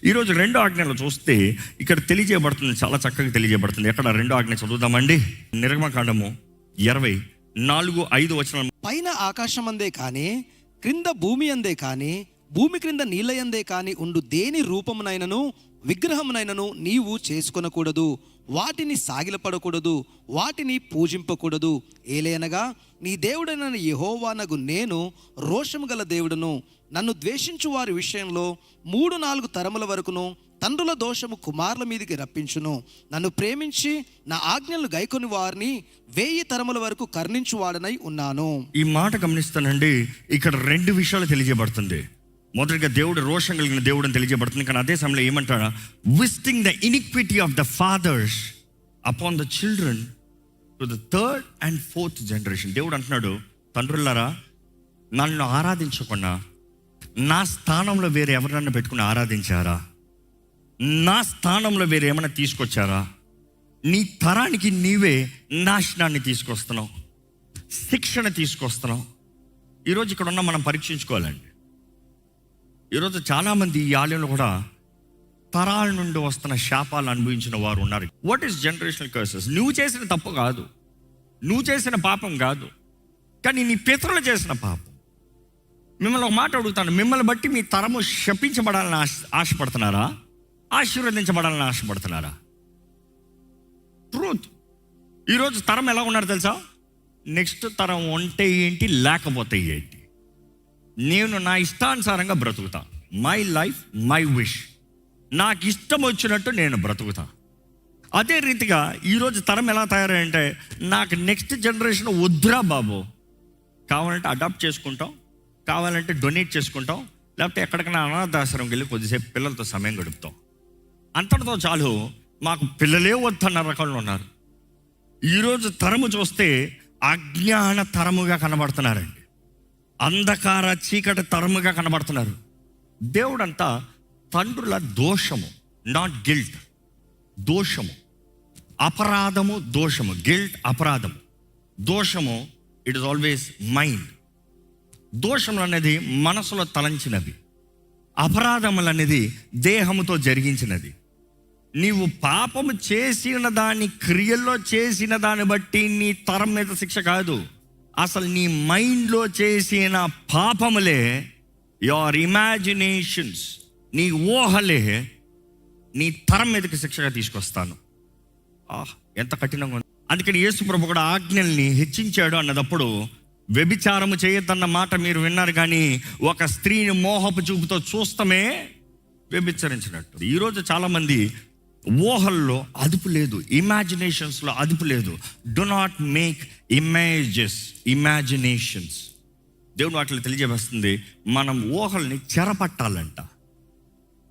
ఈరోజు రెండో ఆజ్ఞలో చూస్తే ఇక్కడ తెలియజేయబడుతుంది, చాలా చక్కగా తెలియజేయబడుతుంది. ఎక్కడ రెండో ఆజ్ఞ చదువుదామండి. నిర్గమకాండము 24:5 వచనం. పైన ఆకాశమందే కానీ క్రింద భూమి అందే కానీ భూమి క్రింద నీళ్ళయందే కానీ ఉండు దేని రూపమునైనను విగ్రహమునైనను నీవు చేసుకొనకూడదు, వాటిని సాగిలపడకూడదు, వాటిని పూజింపకూడదు. ఏలయనగా నీ దేవుడైన యెహోవానగు నేను రోషము గల దేవుడును, నన్ను ద్వేషించు వారి విషయంలో 3-4 తరముల వరకును తండ్రుల దోషము కుమారుల మీదకి రప్పించును. నన్ను ప్రేమించి నా ఆజ్ఞలను గైకొని వారిని 1000 తరముల వరకు కరుణించువాడనై ఉన్నాను. ఈ మాట గమనిస్తానండి, ఇక్కడ 2 విషయాలు తెలియజేయబడుతుంది. మొదటిగా దేవుడు రోషం కలిగిన దేవుడు అని తెలియజేయబడుతుంది. కానీ అదే సమయంలో ఏమంటారా, visiting the iniquity of the fathers upon the children to the 3rd and 4th generation. దేవుడు అంటున్నాడు, తండ్రులారా నన్ను ఆరాధించకుండా నా స్థానంలో వేరే ఎవరన్నా పెట్టుకుని ఆరాధించారా, నా స్థానంలో వేరే ఏమైనా తీసుకొచ్చారా, నీ తరానికి నీవే నాశనాన్ని తీసుకొస్తున్నావు, శిక్షణ తీసుకొస్తున్నావు. ఈరోజు ఇక్కడ ఉన్న మనం పరీక్షించుకోవాలండి. ఈరోజు చాలామంది ఈ ఆలయంలో కూడా తరాల నుండి వస్తున్న శాపాలు అనుభవించిన వారు ఉన్నారు. What is generational curses? నువ్వు చేసిన తప్పు కాదు, నువ్వు చేసిన పాపం కాదు, కానీ నీ పితరులు చేసిన పాపం. మిమ్మల్ని ఒక మాట అడుగుతాను, మిమ్మల్ని బట్టి మీ తరము శపించబడాలని ఆశపడుతున్నారా, ఆశీర్వదించబడాలని ఆశపడుతున్నారా? ట్రూత్. ఈరోజు తరం ఎలా ఉన్నారు తెలుసా? నెక్స్ట్ తరం ఉంటే ఏంటి, లేకపోతే ఏంటి, నేను నా ఇష్టానుసారంగా బ్రతుకుతా, మై లైఫ్ మై విష్, నాకు ఇష్టం వచ్చినట్టు నేను బ్రతుకుతా. అదే రీతిగా ఈరోజు తరం ఎలా తయారంటే, నాకు నెక్స్ట్ జనరేషన్ వద్దురా బాబు, కావాలంటే అడాప్ట్ చేసుకుంటాం, కావాలంటే డొనేట్ చేసుకుంటాం, లేకపోతే ఎక్కడికైనా అనాథాశ్రమం వెళ్ళి కొద్దిసేపు పిల్లలతో సమయం గడుపుతాం, అంతటితో చాలు, మాకు పిల్లలే వద్దన్న రకంలో ఉన్నారు. ఈరోజు తరము చూస్తే అజ్ఞాన తరముగా కనబడుతున్నారండి, అంధకార చీకటి తరముగా కనబడుతున్నారు. దేవుడంతా తండ్రుల దోషము, నాట్ గిల్ట్, దోషము, అపరాధము, దోషము, గిల్ట్ అపరాధము, దోషము ఇట్ ఇస్ ఆల్వేస్ మైండ్. దోషములు అనేది మనసులో తలంచినది, అపరాధములు అనేది దేహముతో జరిగించినది. నీవు పాపము చేసిన దాన్ని, క్రియల్లో చేసిన దాన్ని బట్టి నీ తరం మీద శిక్ష కాదు, అసలు నీ మైండ్లో చేసిన పాపములే, యువర్ ఇమాజినేషన్స్, నీ ఊహలే నీ తరం మీదకి శిక్షగా తీసుకొస్తాను. ఎంత కఠినంగా ఉంది. అందుకని యేసు ప్రభు కూడా ఆజ్ఞల్ని హెచ్చించాడు అన్నదప్పుడు, వ్యభిచారము చేయొద్దన్న మాట మీరు విన్నారు, కానీ ఒక స్త్రీని మోహపు చూపుతో చూస్తమే వ్యభిచరించినట్టు. ఈరోజు చాలామంది ఊహల్లో అదుపు లేదు, ఇమాజినేషన్స్లో అదుపు లేదు. Do not make imaginations. దేవుడు వాటిలో తెలియజేస్తుంది, మనం ఊహల్ని చెరపట్టాలంట.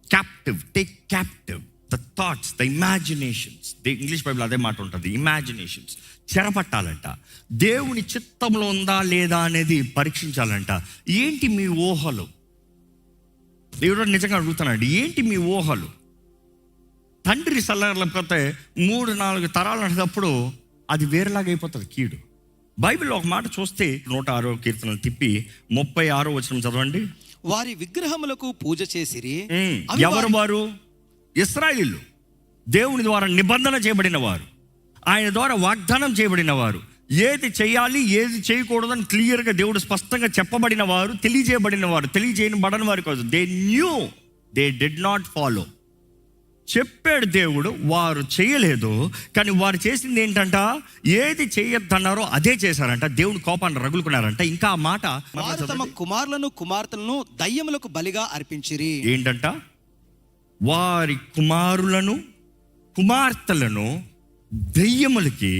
Captive, take captive the thoughts, the imaginations. English Bible అదే మాట ఉంటుంది, ఇమాజినేషన్స్. చెరపట్టాలంట. దేవుని చిత్తంలో ఉందా లేదా అనేది పరీక్షించాలంట. ఏంటి మీ ఊహలు? దేవుడు నిజంగా అడుగుతున్నాడు, ఏంటి మీ ఊహలు? తండ్రి సల్లకపోతే 3-4 తరాలు అనేటప్పుడు అది వేరేలాగా అయిపోతుంది కీడు. బైబిల్లో ఒక మాట చూస్తే 106వ కీర్తనలు తిప్పి 36వ వచనం చదవండి. వారి విగ్రహములకు పూజ చేసిరి. ఎవరు వారు? ఇశ్రాయేలు. దేవుని ద్వారా నిబంధన చేయబడిన వారు, ఆయన ద్వారా వాగ్దానం చేయబడిన వారు. ఏది చేయాలి, ఏది చేయకూడదని క్లియర్గా దేవుడు స్పష్టంగా చెప్పబడిన వారు, తెలియజేయబడిన వారు. తెలియజేయబడిన వారు కాదు, they knew, they did not follow. చెప్పాడు దేవుడు, వారు చేయలేదు. కానీ వారు చేసింది ఏంటంట, ఏది చేయొద్దన్నారో అదే చేశారంట. దేవుని కోపాన్ని రగులుకున్నారంట. ఇంకా ఆ మాట, వారు తమ కుమారులను కుమార్తెలను దయ్యములకు బలిగా అర్పించిరి. ఏంటంట? వారి కుమారులను కుమార్తెలను దయ్యములకి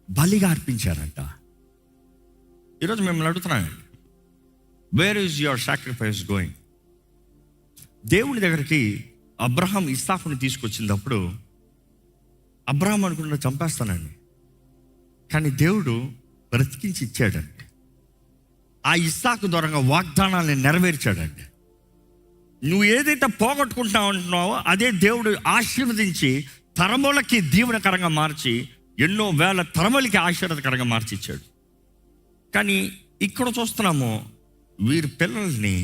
బలిగా అర్పించారంట. ఈరోజు మిమ్మల్ని అడుగుతున్నాను, where is your sacrifice going? దేవుని దగ్గరికి అబ్రహాం ఇస్సాకుని తీసుకొచ్చినప్పుడు అబ్రహాం అనుకున్న చంపేస్తానండి, కానీ దేవుడు బ్రతికించి ఇచ్చాడండి. ఆ ఇస్సాకు ద్వారా వాగ్దానాన్ని నెరవేర్చాడండి. నువ్వు ఏదైతే పోగొట్టుకుంటున్నావు అంటున్నావో అదే దేవుడు ఆశీర్వదించి తరములకి దీవెనకరంగా మార్చి, ఎన్నో వేల తరములకి ఆశీర్వాదకరంగా మార్చి ఇచ్చాడు. కానీ ఇక్కడ చూస్తున్నాము, వీరి పిల్లల్ని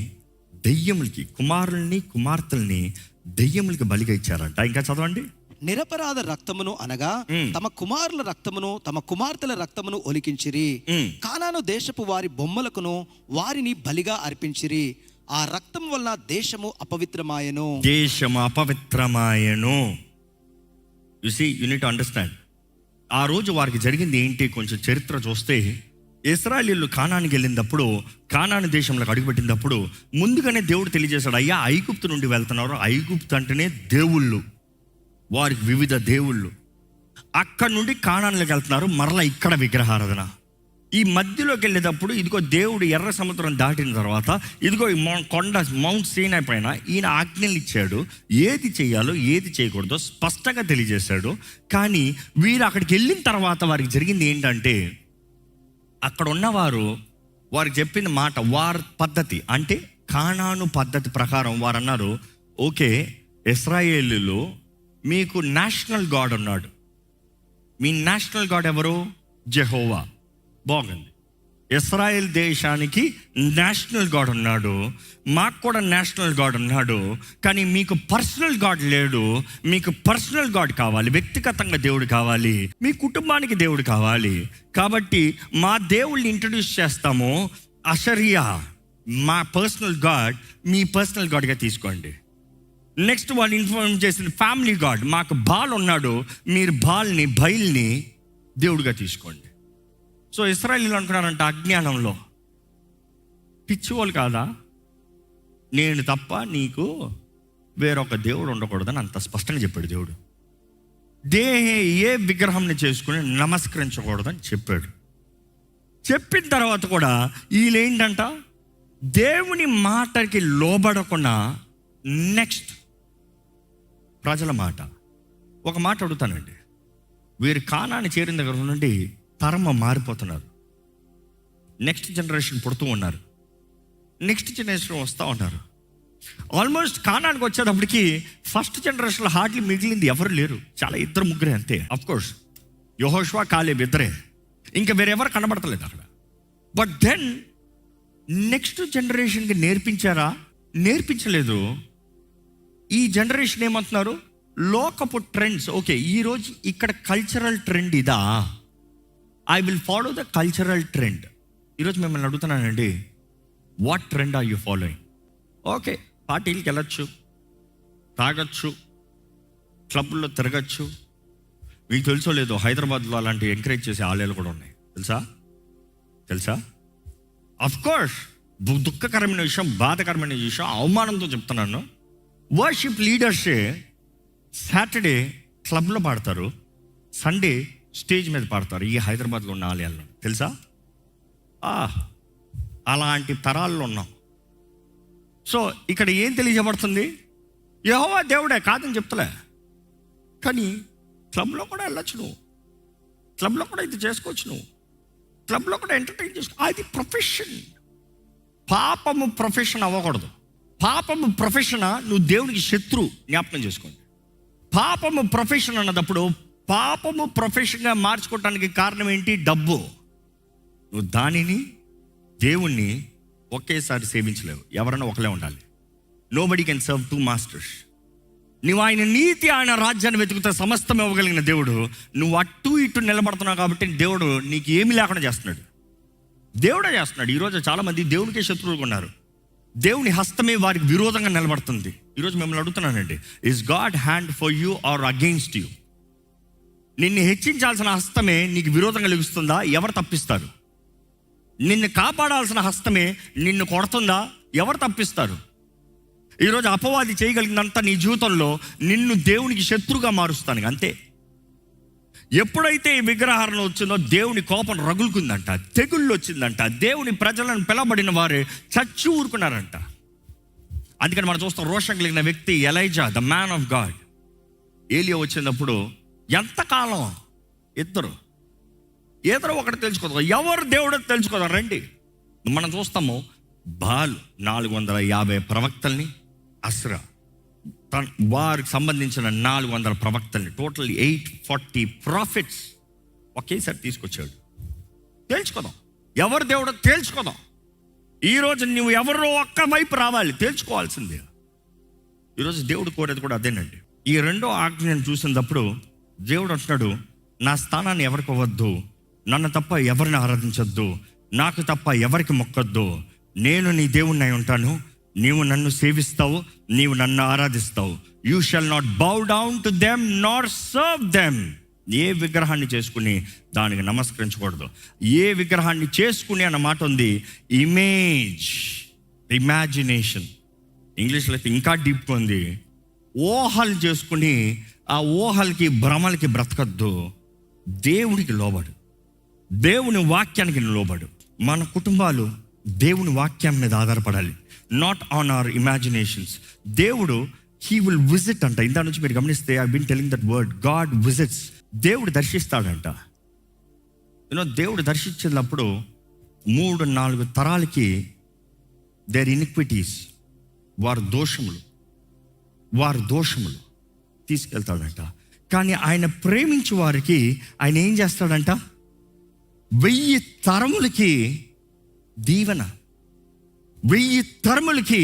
దెయ్యములకి, కుమారుల్ని కుమార్తెల్ని దెయ్యములకి బలిగా ఇచ్చారంట. ఇంకా చదవండి. నిరపరాధ రక్తమును అనగా తమ కుమారుల రక్తమును తమ కుమార్తెల రక్తమును ఒలికించిరి. కానాను దేశపు వారి బొమ్మలకును వారిని బలిగా అర్పించిరి. ఆ రక్తం వల్ల దేశము అపవిత్రమాయెను. దేశము అపవిత్రమాయెను. You see, you need to understand. ఆ రోజు వారికి జరిగింది ఏంటి? కొంచెం చరిత్ర చూస్తే, ఇశ్రాయేలీయులు కానానికి వెళ్ళినప్పుడు, కానాను దేశంలోకి అడుగుపెట్టినప్పుడు ముందుగానే దేవుడు తెలియజేశాడు, అయ్యా ఐగుప్తు నుండి వెళ్తున్నారు. ఐగుప్తు అంటేనే దేవుళ్ళు, వారికి వివిధ దేవుళ్ళు. అక్కడ నుండి కానాన్లోకి వెళ్తున్నారు, మరలా ఇక్కడ విగ్రహారాధన. ఈ మధ్యలోకి వెళ్ళేటప్పుడు ఇదిగో దేవుడు ఎర్ర సముద్రం దాటిన తర్వాత ఇదిగో ఈ కొండ మౌంట్ సీనాయి పైన ఈయన ఆజ్ఞలు ఇచ్చాడు, ఏది చేయాలో ఏది చేయకూడదో స్పష్టంగా తెలియజేశాడు. కానీ వీరు అక్కడికి వెళ్ళిన తర్వాత వారికి జరిగింది ఏంటంటే, అక్కడ ఉన్నవారు వారికి చెప్పిన మాట, వారి పద్ధతి అంటే కానాను పద్ధతి ప్రకారం వారు అన్నారు, ఓకే ఇశ్రాయేలీయులు మీకు నేషనల్ గాడ్ ఉన్నాడు. మీ నేషనల్ గాడ్ ఎవరు? జెహోవా. బాగుంది. ఇశ్రాయేల్ దేశానికి నేషనల్ గాడ్ ఉన్నాడు, మాకు కూడా నేషనల్ గాడ్ ఉన్నాడు. కానీ మీకు పర్సనల్ గాడ్ లేడు. మీకు పర్సనల్ గాడ్ కావాలి, వ్యక్తిగతంగా దేవుడు కావాలి, మీ కుటుంబానికి దేవుడు కావాలి. కాబట్టి మా దేవుళ్ళని ఇంట్రడ్యూస్ చేస్తాము. అషరియా మా పర్సనల్ గాడ్, మీ పర్సనల్ గాడ్గా తీసుకోండి. నెక్స్ట్ వాళ్ళు ఇన్ఫార్మ్ చేసిన ఫ్యామిలీ గాడ్, మాకు బాల్ ఉన్నాడు, మీరు బాల్ని బయల్ని దేవుడిగా తీసుకోండి. సో ఇశ్రాయేలీయులు అనుకున్నారంట అజ్ఞానంలో, పిచ్చివాళ్ళు కాదా, నేను తప్ప నీకు వేరొక దేవుడు ఉండకూడదని అంత స్పష్టంగా చెప్పాడు దేవుడు. ఏ విగ్రహంని చేసుకుని నమస్కరించకూడదని చెప్పాడు. చెప్పిన తర్వాత కూడా వీళ్ళేంటంట, దేవుని మాటకి లోబడకుండా నెక్స్ట్ ప్రజల మాట. ఒక మాట అడుగుతానండి, వీరు కానాన్ని చేరిన దగ్గర నుండి తరమ మారిపోతున్నారు. నెక్స్ట్ జనరేషన్ పుడుతూ ఉన్నారు, నెక్స్ట్ జనరేషన్ వస్తూ ఉన్నారు. ఆల్మోస్ట్ కానానికి వచ్చేటప్పటికి ఫస్ట్ జనరేషన్లో హార్డ్లీ మిగిలింది ఎవరు లేరు, చాలా ఇద్దరు ముగ్గురే అంతే. అఫ్కోర్స్ యెహోషువ కాలేబ్ ఇద్దరే, ఇంకా వేరెవరు కనబడతలేదు అక్కడ. బట్ దెన్ నెక్స్ట్ జనరేషన్కి నేర్పించారా? నేర్పించలేదు. ఈ జనరేషన్ ఏమంటున్నారు, లోకపు ట్రెండ్స్. ఓకే, ఈరోజు ఇక్కడ కల్చరల్ ట్రెండ్ ఇదా, I will follow the cultural trend. ఈరోజు మిమ్మల్ని అడుగుతున్నానండి, what trend are you following? Okay, పార్టీలకి వెళ్ళచ్చు, తాగొచ్చు, క్లబ్లో తిరగచ్చు. మీకు తెలుసో లేదో, హైదరాబాద్లో అలాంటి ఎంకరేజ్ చేసే ఆలయాలు కూడా ఉన్నాయి, తెలుసా? అఫ్కోర్స్ దుఃఖకరమైన విషయం, బాధకరమైన విషయం, అవమానంతో చెప్తున్నాను. వర్షిప్ లీడర్సే సాటర్డే క్లబ్లో పాడతారు, సండే స్టేజ్ మీద పాడతారు ఈ హైదరాబాద్లో ఉన్న ఆలయాల్లో, తెలుసా? అలాంటి తరాల్లో ఉన్నాం. సో ఇక్కడ ఏం తెలియజేయబడుతుంది, యెహోవా దేవుడే కాదని చెప్తలే, కానీ క్లబ్లో కూడా వెళ్ళొచ్చు, నువ్వు క్లబ్లో కూడా ఇది చేసుకోవచ్చు, నువ్వు క్లబ్లో కూడా ఎంటర్టైన్ చేసుకో. అది ప్రొఫెషన్. పాపము ప్రొఫెషన్ అవ్వకూడదు. పాపము ప్రొఫెషన్, నువ్వు దేవునికి శత్రు, జ్ఞాపకం చేసుకోండి. పాపము ప్రొఫెషన్ అన్నదప్పుడు, పాపము ప్రొఫెషన్గా మార్చుకోవటానికి కారణం ఏంటి? డబ్బు. నువ్వు దానిని దేవుణ్ణి ఒకేసారి సేవించలేవు, ఎవరైనా ఒకలే ఉండాలి. Nobody can serve two masters. నువ్వు ఆయన నీతి, ఆయన రాజ్యాన్ని వెతుకుతా సమస్తం ఇవ్వగలిగిన దేవుడు, నువ్వు అటు ఇటు నిలబడుతున్నావు కాబట్టి దేవుడు నీకు ఏమీ లేకుండా చేస్తున్నాడు. దేవుడే చేస్తున్నాడు. ఈరోజు చాలామంది దేవునికే శత్రువులుగా ఉన్నారు. దేవుని హస్తమే వారికి విరోధంగా నిలబడుతుంది. ఈరోజు మిమ్మల్ని అడుగుతున్నానండి, is God hand for you or against you? నిన్ను హెచ్చించాల్సిన హస్తమే నీకు విరోధంగా లెగుస్తుందా? ఎవరు తప్పిస్తారు? నిన్ను కాపాడాల్సిన హస్తమే నిన్ను కొడుతుందా? ఎవరు తప్పిస్తారు? ఈరోజు అపవాది చేయగలిగినంత నీ జీవితంలో నిన్ను దేవునికి శత్రుగా మారుస్తాను, అంతే. ఎప్పుడైతే ఈ విగ్రహారం వచ్చిందో దేవుని కోపం రగులుకుందంట, తెగుళ్ళు వచ్చిందంట, దేవుని ప్రజలను పిలవబడిన వారే చచ్చి ఊరుకున్నారంట. అందుకని మనం చూస్తాం, రోషం కలిగిన వ్యక్తి Elijah, the man of God. ఏలియా వచ్చినప్పుడు ఎంతకాలం ఇద్దరు ఒకటి తెలుసుకోదాం, ఎవరు దేవుడో తెలుసుకోదాం రండి. మనం చూస్తాము, బాలు 450 ప్రవక్తల్ని, అస్రా వారికి సంబంధించిన 400 ప్రవక్తల్ని, టోటల్ 840 ప్రాఫిట్స్ ఒకేసారి తీసుకొచ్చాడు. తేల్చుకోదాం ఎవరు దేవుడో తేల్చుకోదాం. ఈరోజు నువ్వు ఎవరో ఒక్క వైపు రావాలి, తేల్చుకోవాల్సిందే. ఈరోజు దేవుడు కోరేది కూడా అదేనండి. ఈ రెండో ఆజ్ఞను చూసినప్పుడు దేవుడు అంటున్నాడు, నా స్థానాన్ని ఎవరికి ఇవ్వద్దు, నన్ను తప్ప ఎవరిని ఆరాధించొద్దు, నాకు తప్ప ఎవరికి మొక్కొద్దు. నేను నీ దేవుణ్ణి అయి ఉంటాను, నీవు నన్ను సేవిస్తావు, నీవు నన్ను ఆరాధిస్తావు. You shall not bow down to them nor serve them. ఏ విగ్రహాన్ని చేసుకుని దానికి నమస్కరించకూడదు. ఏ విగ్రహాన్ని చేసుకుని అన్న మాట ఉంది. ఇమేజ్, ఇమాజినేషన్, ఇంగ్లీష్లో అయితే ఇంకా డీప్గా ఉంది. ఊహలు చేసుకుని ఆ ఊహలకి భ్రమలకి బ్రతకద్దు. దేవుడికి లోబడు, దేవుని వాక్యానికి లోబడు. మన కుటుంబాలు దేవుని వాక్యం మీద ఆధారపడాలి, నాట్ ఆన్ అవర్ ఇమాజినేషన్స్. దేవుడు హీ విల్ విజిట్ అంట. ఇందా నుంచి మీరు గమనిస్తే I been telling that word, God visits. దేవుడు దర్శిస్తాడంట. దేవుడు దర్శించినప్పుడు 3-4 తరాలకి దేర్ ఇనిక్విటీస్, వారి దోషములు తీసుకెళ్తాడంట. కానీ ఆయన ప్రేమించే వారికి ఆయన ఏం చేస్తాడంట? 1000 తరములకి దీవెన, 1000 తరములకి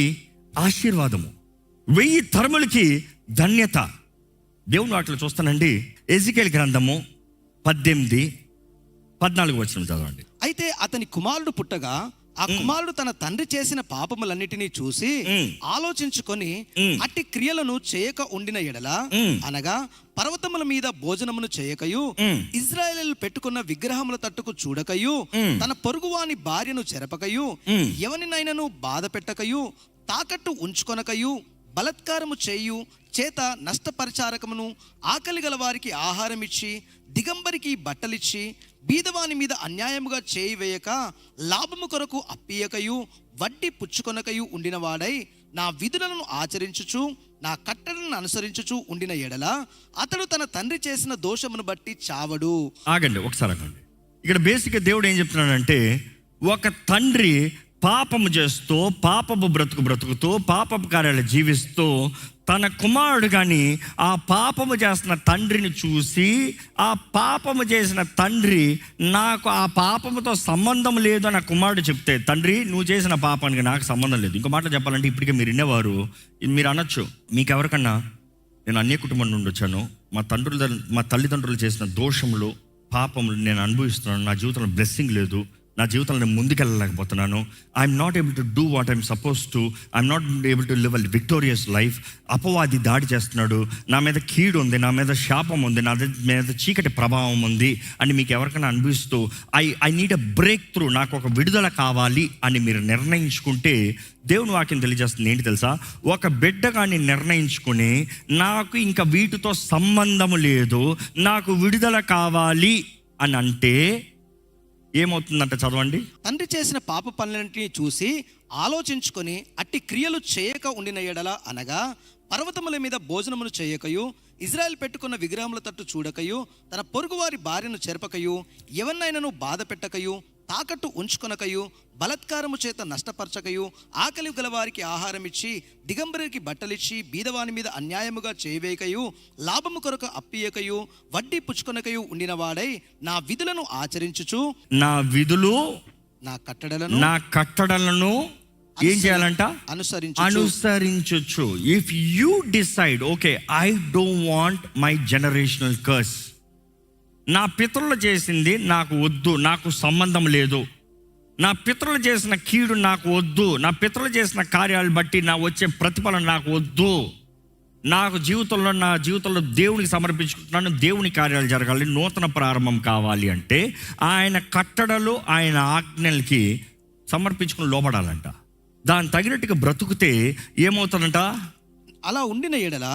ఆశీర్వాదము, 1000 తరములకి ధన్యత. దేవుని వాటిలో చూస్తానండి. ఎజికేల్ గ్రంథము 18-14 వచనం చదవండి. అయితే అతని కుమారుడు పుట్టగా ఆ కుమారుడు తన తండ్రి చేసిన పాపములన్నిటినీ చూసి ఆలోచించుకొని అట్టి క్రియలను చేయక ఉండిన ఎడల, అనగా పర్వతముల మీద భోజనమును చేయకయు, ఇజ్రాయేలు పెట్టుకున్న విగ్రహముల తట్టుకు చూడకయు, తన పొరుగువాని భార్యను చెరపకయు, ఎవరినైనాను బాధ పెట్టకయు, తాకట్టు ఉంచుకొనకయు, బలత్కారము చేయు చేత నష్టపరిచారకమును, ఆకలి గల వారికి ఆహారం ఇచ్చి, దిగంబరికి బట్టలిచ్చి, బీదవాని మీద అన్యాయముగా చేయి వేయక, లాభము కొరకు అప్పియకయు, వడ్డీ పుచ్చుకొనకయు ఉండిన వాడై, నా విధులను ఆచరించుచు, నా కట్టడలను అనుసరించుచు ఉండిన ఎడల, అతడు తన తండ్రి చేసిన దోషమును బట్టి చావడు. ఆగండి ఒకసారి ఆగండి. ఇక్కడ బేసిక్గా దేవుడు ఏం చెప్తున్నాడంటే, ఒక తండ్రి పాపము చేస్తూ, పాపపు బ్రతుకుతూ, పాపపు కార్యాలు జీవిస్తూ, తన కుమారుడు కానీ ఆ పాపము చేసిన తండ్రిని చూసి, ఆ పాపము చేసిన తండ్రి నాకు ఆ పాపముతో సంబంధం లేదు అని ఆ కుమారుడు చెప్తే, తండ్రి నువ్వు చేసిన పాపానికి నాకు సంబంధం లేదు. ఇంకో మాట చెప్పాలంటే, ఇప్పటికే మీరు వినేవారు, మీరు అనొచ్చు, మీకు ఎవరికన్నా నేను అన్య కుటుంబం నుండి వచ్చాను, మా తల్లిదండ్రులు చేసిన దోషములు, పాపములు నేను అనుభవిస్తున్నాను, నా జీవితంలో బ్లెస్సింగ్ లేదు, నా జీవితంలో నేను ముందుకెళ్ళలేకపోతున్నాను, I'm not able to do what I'm suppose to, I'm not able to live a victorious life. అపవాది దాడి చేస్తున్నాడు, నా మీద కీడు ఉంది, నా మీద శాపం ఉంది, నా మీద చీకటి ప్రభావం ఉంది అని మీకు ఎవరికైనా అనిపిస్తూ, I need a break through, నాకు ఒక విడుదల కావాలి అని మీరు నిర్ణయించుకుంటే, దేవుని వాక్యం తెలియజేస్తుంది ఏంటి తెలుసా? ఒక బిడ్డ కానీ నిర్ణయించుకుని, నాకు ఇంకా వీటితో సంబంధము లేదు, నాకు విడుదల కావాలి అని అంటే ఏమవుతుందంట? చదవండి. తండ్రి చేసిన పాప పనులన్నింటినీ చూసి ఆలోచించుకొని అట్టి క్రియలు చేయక ఉండిన ఎడల, అనగా పర్వతముల మీద భోజనమును చేయకయు, ఇజ్రాయెల్ పెట్టుకున్న విగ్రహముల తట్టు చూడకయు, తన పొరుగువారి భార్యను చెరపకయు, ఎవరినైనాను బాధ పెట్టకయు, తాకట్టు ఉంచుకొనకయు, బలత్కారము చేత నష్టపరచకయు, ఆకలి గల వారికి ఆహారం ఇచ్చి, దిగంబరికి బట్టలిచ్చి, బీదవాని మీద అన్యాయముగా చేయవేయకయు, లాభము కొరకు అప్పియకయు, వడ్డీ పుచ్చుకొనకయు ఉండిన వాడై, నా విధులను ఆచరించుచు, నా విధులు, నా కట్టడలను ఏం చేయాలంట? అనుసరించు. If you decide, okay, I don't want my generational curse, నా పితరులు చేసింది నాకు వద్దు, నాకు సంబంధం లేదు, నా పితరులు చేసిన కీడు నాకు వద్దు, నా పితరులు చేసిన కార్యాలు బట్టి నా వచ్చే ప్రతిఫలం నాకు వద్దు, నా జీవితంలో దేవునికి సమర్పించుకుంటున్నాను, దేవుని కార్యాలు జరగాలి, నూతన ప్రారంభం కావాలి అంటే ఆయన కట్టడలు, ఆయన ఆజ్ఞలకి సమర్పించుకుని లోబడాలంట. దాని తగినట్టుగా బ్రతుకుతే ఏమవుతుందంట? అలా ఉండిన ఎడల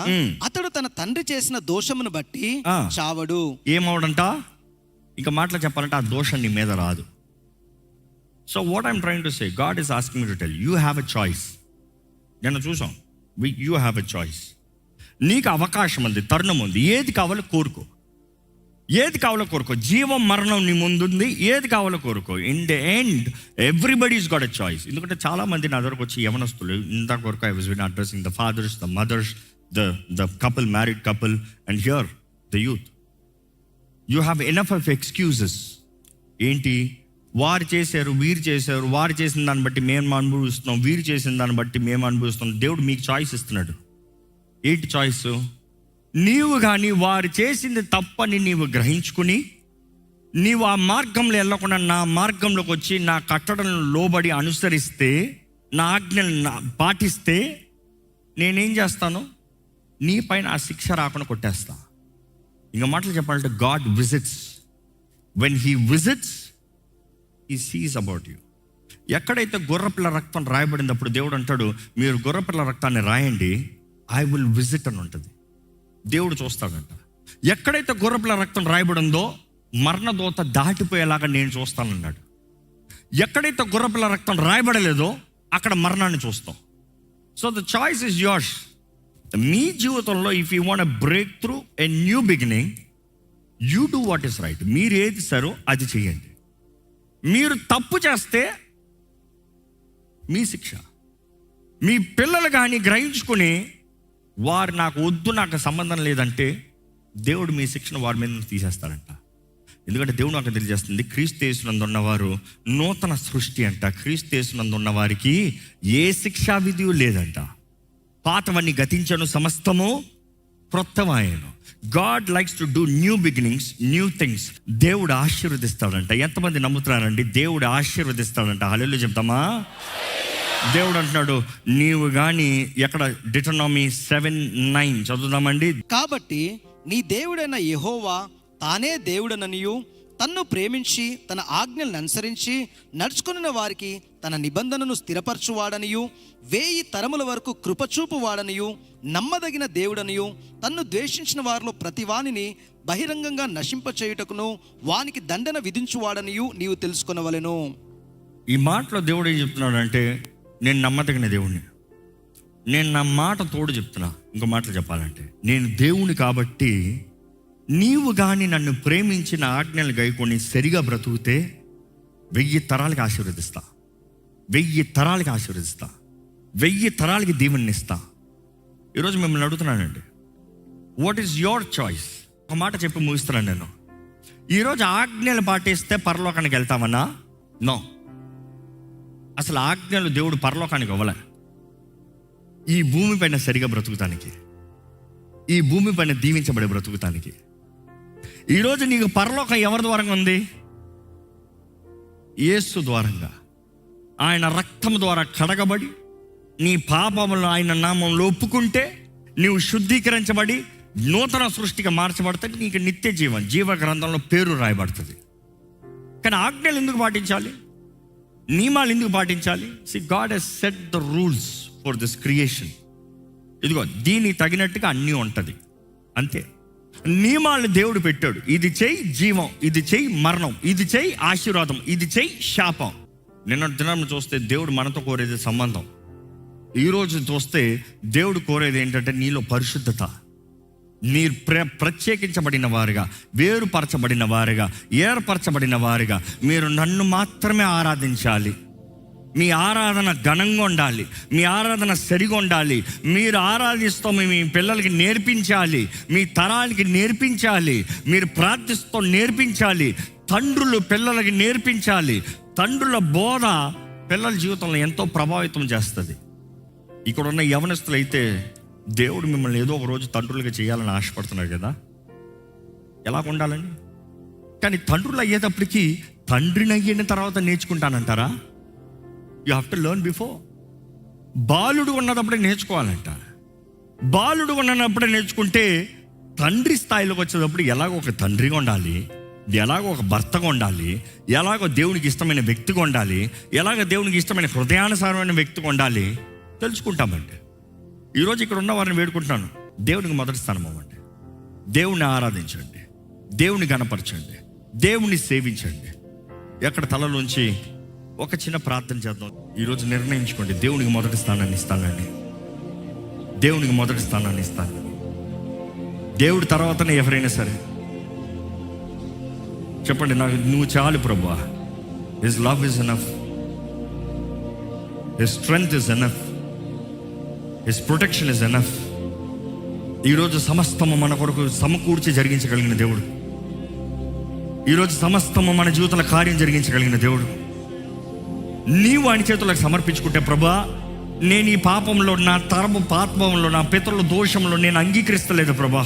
అతడు తన తండ్రి చేసిన దోషమును బట్టి చావడు. ఏమవడంట? ఇంకా మాటలు చెప్పాలంటే ఆ దోషం నీ మీద రాదు. So what I'm trying to say, God is asking me to tell you have a choice. నేను చూసాం, యూ హ్యావ్ ఎ చాయిస్. నీకు అవకాశం ఉంది, తరుణం ఉంది. ఏది కావాలో కోరుకో, ఏది కావాలో కోరుకో. జీవం మరణం నీ ముందుంది, ఏది కావాలో కోరుకో. In the end everybody's got a choice. ఎందుకంటే చాలామంది నా దగ్గరకు వచ్చి యవనస్తులు, ఇందాక వరకు I was been addressing the fathers, the mothers, the couple, married couple, and here the youth. You have enough of excuses. ఏంటి? వారు చేశారు, వీరు చేశారు, వారు చేసిన దాన్ని బట్టి మేము అనుభవిస్తున్నాం, వీరు చేసిన దాన్ని బట్టి మేము అనుభవిస్తున్నాం. దేవుడు మీకు చాయిస్ ఇస్తున్నాడు. ఏంటి చాయిస్? నీవు కానీ వారు చేసింది తప్పని నీవు గ్రహించుకుని నీవు ఆ మార్గంలో వెళ్ళకుండా నా మార్గంలోకి వచ్చి నా కట్టడలను లోబడి అనుసరిస్తే, నా ఆజ్ఞలను పాటిస్తే నేనేం చేస్తాను? నీ పైన ఆ శిక్ష రాకుండా కొట్టేస్తా. ఇంక మాటలు చెప్పాలంటే God visits. When he visits he sees about you. ఎక్కడైతే గొర్రెపిల్ల రక్తం రాయబడినప్పుడు దేవుడు అంటాడు, మీరు గొర్రెపిల్ల రక్తాన్ని రాయండి, ఐ విల్ విజిట్ అని ఉంటుంది. దేవుడు చూస్తాడంట. ఎక్కడైతే గొర్రెపిల్ల రక్తం రాయబడిందో మరణదోత దాటిపోయేలాగా నేను చూస్తానన్నాడు. ఎక్కడైతే గొర్రెపిల్ల రక్తం రాయబడలేదో అక్కడ మరణాన్ని చూస్తాం. So the choice is yours. మీ జీవితంలో if you want break through a new beginning, you do what is right. మీరు ఏది సరో అది చేయండి. మీరు తప్పు చేస్తే మీ శిక్ష. మీ పిల్లలు కానీ గ్రహించుకుని వారు నాకు వద్దు, నాకు సంబంధం లేదంటే దేవుడు మీ శిక్షను వారి మీద తీసేస్తాడంట. ఎందుకంటే దేవుడు నాకు తెలియజేస్తుంది, క్రీస్తు యేసునందు ఉన్నవారు నూతన సృష్టి అంట. క్రీస్తు యేసునందు ఉన్న వారికి ఏ శిక్షా విధి లేదంట. పాతవన్నీ గతించను, సమస్తము క్రొత్తవాయను. God likes to do new beginnings, new things. దేవుడు ఆశీర్వదిస్తాడంట. ఎంతమంది నమ్ముతున్నారండి? దేవుడు ఆశీర్వదిస్తాడంట. హల్లెలూయా చెప్తామా? దేవుడు అంటున్నాడు, నీవు కానీ ఎక్కడ డిటోనామీ 7:9 చదువుదామండి. కాబట్టి నీ దేవుడైన యెహోవా తానే దేవుడననియు, తన్ను ప్రేమించి తన ఆజ్ఞలను అనుసరించి నడుచుకున్న వారికి తన నిబంధనను స్థిరపరచువాడనియు, 1000 తరముల వరకు కృపచూపు వాడనియు, నమ్మదగిన దేవుడనియు, తన్ను ద్వేషించిన వారిలో ప్రతి వానిని బహిరంగంగా నశింపచేయుటకును వానికి దండన విధించువాడనియు నీవు తెలుసుకొనవలెను. ఈ మాటలో దేవుడు ఏం చెప్తున్నాడు అంటే, నేను నమ్మదగిన దేవుణ్ణి, నేను నా మాట తోడు చెప్తున్నా. ఇంకో మాటలు చెప్పాలంటే, నేను దేవుని కాబట్టి నీవు కానీ నన్ను ప్రేమించిన ఆజ్ఞలు గైకొని సరిగా బ్రతుకుతే 1000 తరాలకి ఆశీర్వదిస్తా, 1000 తరాలకి ఆశీర్వదిస్తా, 1000 తరాలకి దీవెనిస్తా. ఈరోజు మిమ్మల్ని అడుగుతున్నానండి, వాట్ ఈస్ యువర్ చాయిస్? ఒక మాట చెప్పి ముగిస్తున్నాను నేను. ఈరోజు ఆజ్ఞలు పాటిస్తే పరలోకానికి వెళ్తామన్నా? నో. అసలు ఆజ్ఞలు దేవుడు పరలోకానికి ఇవ్వలే. ఈ భూమి పైన సరిగా బ్రతుకుతానికి, ఈ భూమి పైన దీవించబడే బ్రతుకుతానికి. ఈరోజు నీకు పరలోకం ఎవరి ద్వారంగా ఉంది? యేసు ద్వారంగా. ఆయన రక్తం ద్వారా కడగబడి నీ పాపములు ఆయన నామంలో ఒప్పుకుంటే నీవు శుద్ధీకరించబడి నూతన సృష్టిగా మార్చబడితే నీకు నిత్య జీవం, జీవ గ్రంథంలో పేరు రాయబడుతుంది. కానీ ఆజ్ఞలు ఎందుకు పాటించాలి? నియమాలు ఎందుకు పాటించాలి? God has set the rules for this creation. ఇదిగో దీనికి తగినట్టుగా అన్నీ ఉంటుంది, అంతే. నియమాలు దేవుడు పెట్టాడు. ఇది చేయి జీవం, ఇది చేయి మరణం, ఇది చేయి ఆశీర్వాదం, ఇది చేయి శాపం. నిన్న దినం చూస్తే దేవుడు మనతో కోరేది సంబంధం. ఈరోజు చూస్తే దేవుడు కోరేది ఏంటంటే నీలో పరిశుద్ధత. మీరు ప్రత్యేకించబడిన వారుగా, వేరుపరచబడిన వారుగా, ఏర్పరచబడిన వారుగా మీరు నన్ను మాత్రమే ఆరాధించాలి. మీ ఆరాధన ఘనంగా ఉండాలి, మీ ఆరాధన సరిగా ఉండాలి. మీరు ఆరాధిస్తూ మీ పిల్లలకి నేర్పించాలి, మీ తరాలకి నేర్పించాలి, మీరు ప్రార్థిస్తూ నేర్పించాలి. తండ్రులు పిల్లలకి నేర్పించాలి. తండ్రుల బోధ పిల్లల జీవితంలో ఎంతో ప్రభావితం చేస్తుంది. ఇక్కడ ఉన్న యవనస్తులు అయితే దేవుడు మిమ్మల్ని ఏదో ఒక రోజు తండ్రులుగా చేయాలని ఆశపడుతున్నారు కదా. ఎలా ఉండాలని? కానీ తండ్రులు అయ్యేటప్పటికీ తండ్రిని అయిన తర్వాత నేర్చుకుంటానంటారా? You have to learn before. బాలుడు ఉన్నప్పుడే నేర్చుకోవాలంట. బాలుడు ఉన్నప్పుడే నేర్చుకుంటే తండ్రి స్థాయిలోకి వచ్చేటప్పుడు ఎలాగో ఒక తండ్రిగా ఉండాలి, ఎలాగో ఒక భర్తగా ఉండాలి, ఎలాగో దేవునికి ఇష్టమైన వ్యక్తిగా ఉండాలి, ఎలాగో దేవునికి ఇష్టమైన హృదయానుసారమైన వ్యక్తిగా ఉండాలి తెలుసుకుంటామంటే. ఈరోజు ఇక్కడ ఉన్న వారిని వేడుకుంటున్నాను, దేవునికి మొదటి స్థానం అవ్వండి. దేవుణ్ణి ఆరాధించండి, దేవుని గణపరచండి, దేవుణ్ణి సేవించండి. ఎక్కడ తలలోంచి ఒక చిన్న ప్రార్థన చేద్దాం. ఈరోజు నిర్ణయించుకోండి, దేవునికి మొదటి స్థానాన్ని ఇస్తానండి, దేవునికి మొదటి స్థానాన్ని ఇస్తాను. దేవుడి తర్వాతనే ఎవరైనా సరే చెప్పండి, నాకు నువ్వు చాలు ప్రభువా. His love is enough, his strength is enough, his protection is enough. ఈరోజు సమస్తము మన కొరకు సమకూర్చి జరిగించగలిగిన దేవుడు, ఈరోజు సమస్తము మన జీవితంలో కార్యం జరిగించగలిగిన దేవుడు. నీవు ఆయన చేతులకు సమర్పించుకుంటే, ప్రభువా నేను ఈ పాపంలో, నా తరపు పాపంలో, నా పితరుల దోషంలో నేను అంగీకరిస్తలేదు ప్రభా.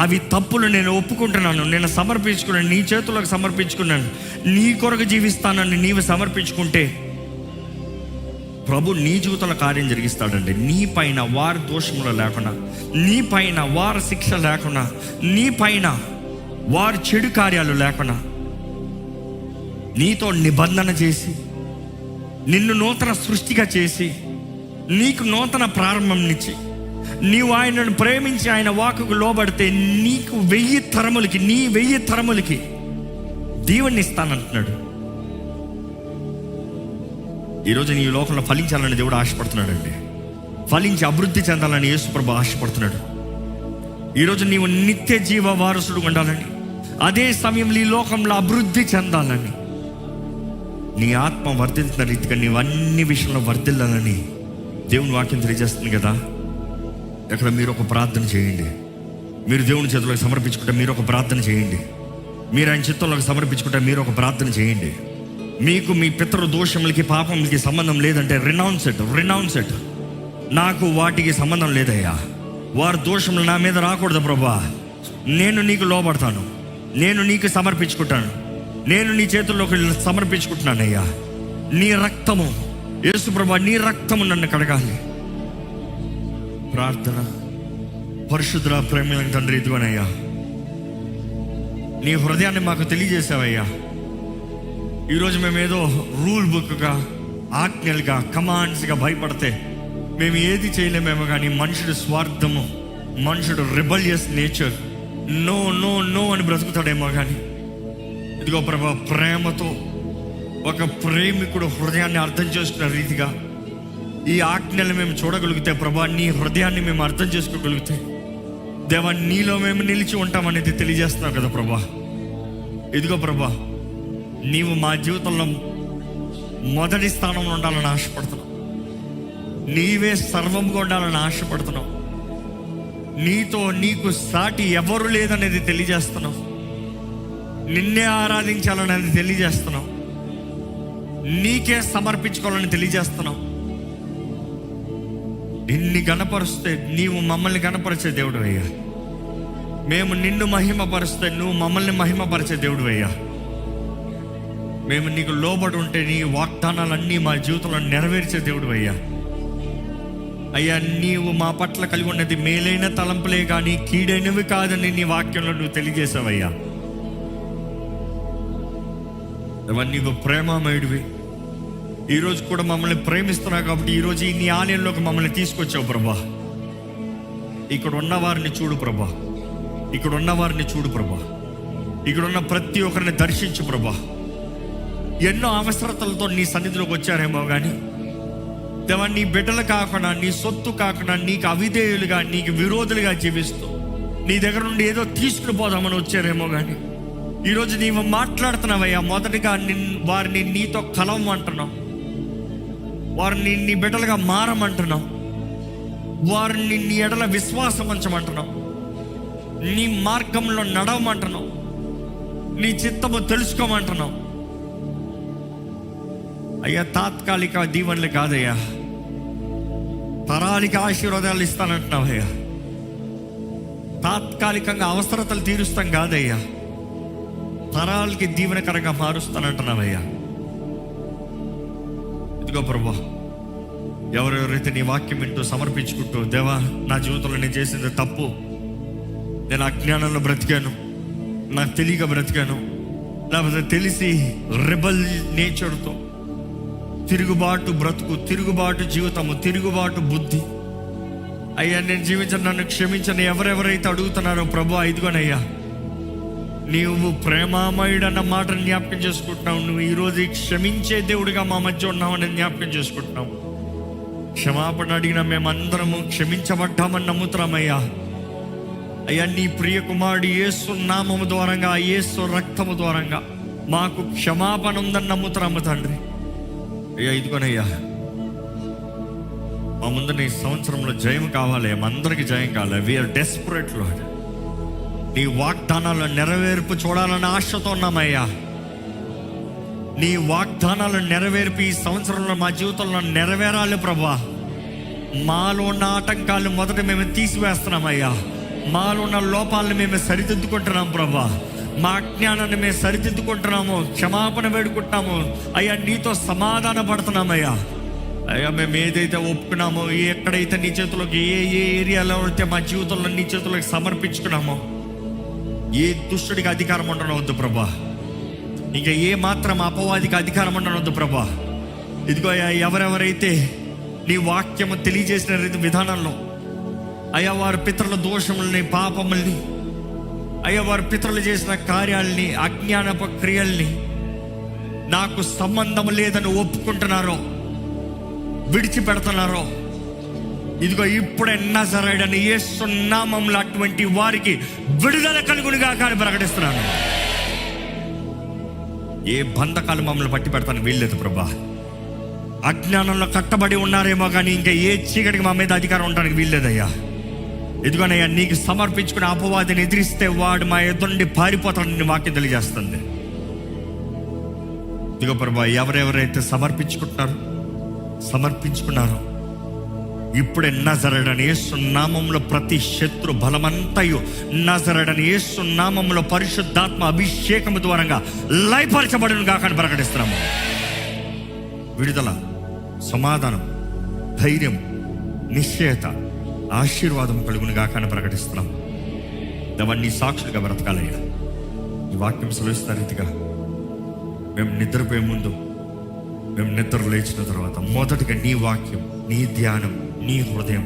అవి తప్పులు నేను ఒప్పుకుంటున్నాను, నేను సమర్పించుకున్నాను, నీ చేతులకు సమర్పించుకున్నాను. నీ కొరకు జీవిస్తానని నీవు సమర్పించుకుంటే ప్రభు నీ జీవితంలో కార్యం జరిగిస్తాడండి. నీ పైన వారి దోషంలో లేకుండా, నీ పైన వారి శిక్ష లేకుండా, నీ పైన వారి చెడు కార్యాలు లేకుండా నీతో నిబంధన చేసి, నిన్ను నూతన సృష్టిగా చేసి, నీకు నూతన ప్రారంభంనిచ్చి, నీవు ఆయనను ప్రేమించి ఆయన వాక్కుకు లోబడితే నీకు 1000 తరములకి, నీ 1000 తరములకి దీవెన్ని ఇస్తానంటున్నాడు. ఈరోజు నీ లోకంలో ఫలించాలని దేవుడు ఆశపడుతున్నాడండి. ఫలించి అభివృద్ధి చెందాలని యేసుప్రభు ఆశపడుతున్నాడు. ఈరోజు నీవు నిత్య జీవ వారసుడు ఉండాలని, అదే సమయంలో ఈ లోకంలో అభివృద్ధి చెందాలని, నీ ఆత్మ వర్ధిల్తున్న రీతిగా నీవు అన్ని విషయంలో వర్ధిల్లాలని దేవుని వాక్యం తెలియజేస్తుంది కదా. ఇక్కడ మీరు ఒక ప్రార్థన చేయండి. మీరు దేవుని చేతులకు సమర్పించుకుంటే మీరు ఒక ప్రార్థన చేయండి. మీరు ఆయన చిత్తంలోకి సమర్పించుకుంటే మీరు ఒక ప్రార్థన చేయండి. మీకు మీ పితరు దోషములకి, పాపములకి సంబంధం లేదంటే రినౌన్స్ ఇట్. నాకు వాటికి సంబంధం లేదయ్యా, వారి దోషములు నా మీద రాకూడదు ప్రభా. నేను నీకు లోబడతాను, నేను నీకు సమర్పించుకుంటాను, నేను నీ చేతుల్లోకి సమర్పించుకుంటున్నానయ్యా. నీ రక్తము యేసు ప్రభా, నీ రక్తము నన్ను కడగాలి. ప్రార్థన. పరిశుద్ధ ప్రేమ తండ్రి, ఇదిగోనయ్యా నీ హృదయాన్ని మాకు తెలియజేసావయ్యా. ఈరోజు మేము ఏదో రూల్ బుక్గా, ఆజ్ఞలుగా, కమాండ్స్గా భయపడితే మేము ఏది చేయలేమేమో. కానీ మనుషుడు స్వార్థము, మనుషుడు rebellious nature, no no no అని బ్రతుకుతాడేమో. కానీ ఇదిగో ప్రభా, ప్రేమతో ఒక ప్రేమికుడు హృదయాన్ని అర్థం చేసుకున్న రీతిగా ఈ ఆజ్ఞలు మేము చూడగలిగితే ప్రభా, నీ హృదయాన్ని మేము అర్థం చేసుకోగలిగితే దేవా, నీలో మేము నిలిచి ఉంటామనేది తెలియజేస్తున్నావు కదా ప్రభా. ఇదిగో ప్రభా, నీవు మా జీవితంలో మొదటి స్థానంలో ఉండాలని ఆశపడుతున్నావు. నీవే సర్వంగా ఉండాలని ఆశపడుతున్నావు. నీతో నీకు సాటి ఎవరు లేదనేది తెలియజేస్తున్నావు. నిన్నే ఆరాధించాలనేది తెలియజేస్తున్నావు. నీకే సమర్పించుకోవాలని తెలియజేస్తున్నావు. నిన్ను గణపరిస్తే నీవు మమ్మల్ని గణపరిచే దేవుడు అయ్యా. మేము నిన్ను మహిమపరిస్తే నువ్వు మమ్మల్ని మహిమపరిచే దేవుడు అయ్యా. మేము నీకు లోబడి ఉంటే నీ వాగ్దానాలన్నీ మా జీవితంలో నెరవేర్చే దేవుడు అయ్యా. అయ్యా, నీవు మా పట్ల కలిగి ఉన్నది మేలైన తలంపులే కానీ కీడైనవి కాదని నీ వాక్యంలో నువ్వు తెలియజేసావయ్యా. నీవు ప్రేమమయుడివి. ఈరోజు కూడా మమ్మల్ని ప్రేమిస్తున్నావు కాబట్టి ఈరోజు నీ ఆలయంలోకి మమ్మల్ని తీసుకొచ్చావు ప్రభా. ఇక్కడ ఉన్నవారిని చూడు ప్రభా, ఇక్కడ ఉన్నవారిని చూడు ప్రభా, ఇక్కడ ఉన్న ప్రతి ఒక్కరిని దర్శించు ప్రభా. ఎన్నో అవసరతలతో నీ సన్నిధిలోకి వచ్చారేమో కానీ దేవా, నీ బిడ్డలు కాకుండా, నీ సొత్తు కాకుండా, నీకు అవిధేయులుగా, నీకు విరోధులుగా జీవిస్తూ నీ దగ్గర నుండి ఏదో తీసుకుని పోదామని వచ్చారేమో కానీ ఈరోజు నీవు మాట్లాడుతున్నావయ్యా. మొదటిగా వారిని నీతో కలవమంటున్నావు, వారిని నీ బిడ్డలుగా మారమంటున్నావు, వారిని నీ ఎడల విశ్వాసం ఉంచమంటున్నావు, నీ మార్గంలో నడవమంటున్నావు, నీ చిత్తము తెలుసుకోమంటున్నావు. అయ్యా, తాత్కాలిక దీవెనలు కాదయ్యా, తరాలిక ఆశీర్వాదాలు ఇస్తానంటున్నావయ్యా. తాత్కాలికంగా అవసరతలు తీరుస్తాం కాదయ్యా, తరాలకి దీవెనకరంగా మారుస్తానంటున్నావయ్యా. ఇదిగో ప్రభా, ఎవరెవరైతే నీ వాక్యం వింటూ సమర్పించుకుంటూ దేవా, నా జీవితంలో నేను చేసింది తప్పు, నేను అజ్ఞానంలో బ్రతికాను, నాకు తెలియక బ్రతికాను, లేకపోతే తెలిసి రెబల్ నేచర్తో తిరుగుబాటు బ్రతుకు, తిరుగుబాటు జీవితము, తిరుగుబాటు బుద్ధి అయ్యా నేను జీవించను, నన్ను క్షమించని ఎవరెవరైతే అడుగుతున్నారో ప్రభు, ఇదిగోనయ్యా నీవు ప్రేమామయుడన్న మాటను జ్ఞాపకం చేసుకుంటున్నావు. నువ్వు ఈరోజు క్షమించే దేవుడిగా మా మధ్య ఉన్నావు అని జ్ఞాపకం చేసుకుంటున్నావు. క్షమాపణ అడిగిన మేమందరము క్షమించబడ్డామని నమ్ముతున్నామయ్యా. అయ్యా, నీ ప్రియ కుమారుడు యేసు నామము ద్వారంగా, యేసు రక్తము ద్వారంగా మాకు క్షమాపణ ఉందని నమ్ముతున్నాము తండ్రి. అయ్యా, ఇదిగోనయ్యా మా ముందు నీ సంవత్సరంలో జయం కావాలి, మా అందరికి జయం కావాలి. We are desperate Lord. నీ వాగ్దానాల నెరవేర్పు చూడాలని ఆశతో ఉన్నామయ్యా. నీ వాగ్దానాలు నెరవేర్పు ఈ సంవత్సరంలో మా జీవితంలో నెరవేరాలి ప్రభా. మాలో ఉన్న ఆటంకాలు మొదట మేము తీసివేస్తున్నామయ్యా. మాలో ఉన్న లోపాలను మేము సరిదిద్దుకుంటున్నాం ప్రభా. మా అజ్ఞానాన్ని మేము సరిదిద్దుకుంటున్నాము, క్షమాపణ వేడుకుంటున్నాము అయ్యా. నీతో సమాధాన పడుతున్నామయ్యా. అయ్యా, మేము ఏదైతే ఒప్పుకున్నామో, ఎక్కడైతే నీ చేతుల్లోకి, ఏ ఏరియాలో అయితే మా జీవితంలో నీ చేతుల్లోకి సమర్పించుకున్నామో, ఏ దుష్టుడికి అధికారం ఉండనవద్దు ప్రభా. ఇంకా ఏ మాత్రం అపవాదికి అధికారం ఉండనవద్దు ప్రభా. ఇదిగో అయ్యా, ఎవరెవరైతే నీ వాక్యము తెలియజేసిన విధానంలో అయ్యా వారి పితరుల దోషముల్ని, పాపముల్ని, అయ్యా వారి పితరులు చేసిన కార్యాలని, అజ్ఞానపు క్రియల్ని నాకు సంబంధం లేదని ఒప్పుకుంటున్నారో, విడిచిపెడుతున్నారో, ఇదిగో ఇప్పుడే నజరేయుడైన యేసు నామములో అటువంటి వారికి విడుదల కలుగునుగా కానీ ప్రకటిస్తున్నాను. ఏ బంధకాలు మమ్మల్ని పట్టి పెడతాను వీల్లేదు ప్రభా. అజ్ఞానంలో కట్టబడి ఉన్నారేమో కానీ ఇంకా ఏ చీకటికి మా మీద అధికారం ఉండడానికి వీల్లేదయ్యా. ఇదిగోనయ్యా, నీకు సమర్పించుకుని అపవాదిని ఎదిరిస్తే వాడు మా ఎదురు నుండి పారిపోతాడని వాక్యం తెలియజేస్తుంది. ఇదిగో ప్రభా, ఎవరెవరైతే సమర్పించుకున్నారో ఇప్పుడే నజరేయుడైన యేసు నామములో ప్రతి శత్రు బలమంతయు నజరేయుడైన యేసు నామములో పరిశుద్ధాత్మ అభిషేకము ద్వారంగా లయపరచబడును గాక ప్రకటిస్తున్నాము. విడుదల, సమాధానం, ధైర్యం, నిశ్చయత, ఆశీర్వాదం కలుగును గాక ప్రకటిస్తున్నాం. అవన్నీ సాక్షులుగా బ్రతకాలయ్యా. ఈ వాక్యం సెలవిస్తున్న రీతిగా మేము నిద్రపోయే ముందు, మేము నిద్ర లేచిన తర్వాత మొదటిగా నీ వాక్యం, నీ ధ్యానం, నీ హృదయం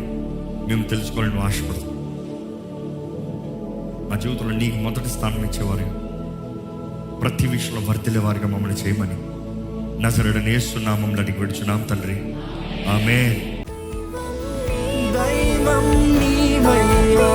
మేము తెలుసుకోవాలని ఆశపడతాం. మా జీవితంలో నీకు మొదటి స్థానం ఇచ్చేవారు, ప్రతి విషయంలో వర్ధిల్లేవారుగా మమ్మల్ని చేయమని నజరేయుడైన యేసు నామములో అడిగి వేడుచున్నాం తండ్రి, ఆమేన్. దైవం నీవయ్యా.